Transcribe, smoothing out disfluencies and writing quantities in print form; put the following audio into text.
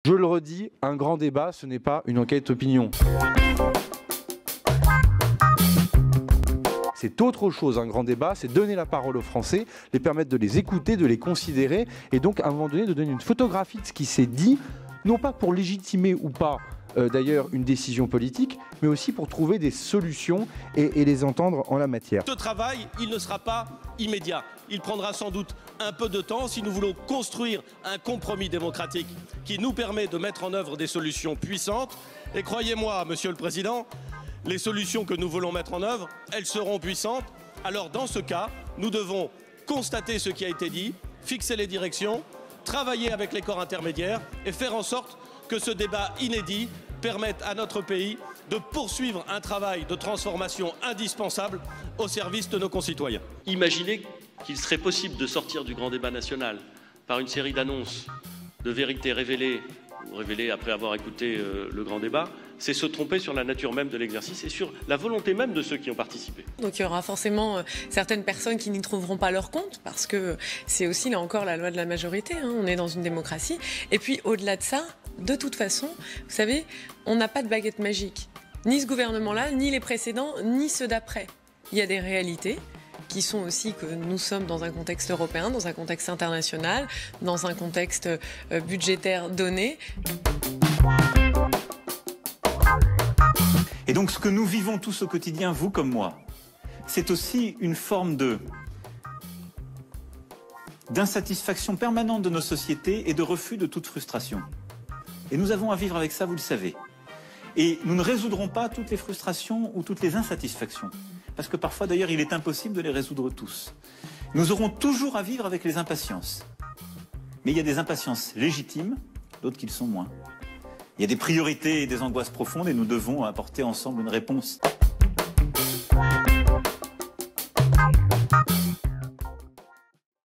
Je le redis, un grand débat, ce n'est pas une enquête opinion. C'est autre chose, un grand débat, c'est donner la parole aux Français, les permettre de les écouter, de les considérer, et donc à un moment donné de donner une photographie de ce qui s'est dit, non pas pour légitimer ou pas d'ailleurs une décision politique, mais aussi pour trouver des solutions et les entendre en la matière. Ce travail, il ne sera pas immédiat. Il prendra sans doute un peu de temps si nous voulons construire un compromis démocratique qui nous permet de mettre en œuvre des solutions puissantes. Et croyez-moi, Monsieur le Président, les solutions que nous voulons mettre en œuvre, elles seront puissantes. Alors dans ce cas, nous devons constater ce qui a été dit, fixer les directions, travailler avec les corps intermédiaires et faire en sorte que ce débat inédit permette à notre pays de poursuivre un travail de transformation indispensable au service de nos concitoyens. Imaginez qu'il serait possible de sortir du grand débat national par une série d'annonces, de vérités révélées ou révélées après avoir écouté le grand débat, c'est se tromper sur la nature même de l'exercice et sur la volonté même de ceux qui ont participé. Donc il y aura forcément certaines personnes qui n'y trouveront pas leur compte, parce que c'est aussi, là encore, la loi de la majorité, hein. On est dans une démocratie. Et puis au-delà de ça, de toute façon, vous savez, on n'a pas de baguette magique. Ni ce gouvernement-là, ni les précédents, ni ceux d'après. Il y a des réalités qui sont aussi que nous sommes dans un contexte européen, dans un contexte international, dans un contexte budgétaire donné. Et donc ce que nous vivons tous au quotidien, vous comme moi, c'est aussi une forme d'insatisfaction permanente de nos sociétés et de refus de toute frustration. Et nous avons à vivre avec ça, vous le savez. Et nous ne résoudrons pas toutes les frustrations ou toutes les insatisfactions. Parce que parfois, d'ailleurs, il est impossible de les résoudre tous. Nous aurons toujours à vivre avec les impatiences. Mais il y a des impatiences légitimes, d'autres qui le sont moins. Il y a des priorités et des angoisses profondes et nous devons apporter ensemble une réponse.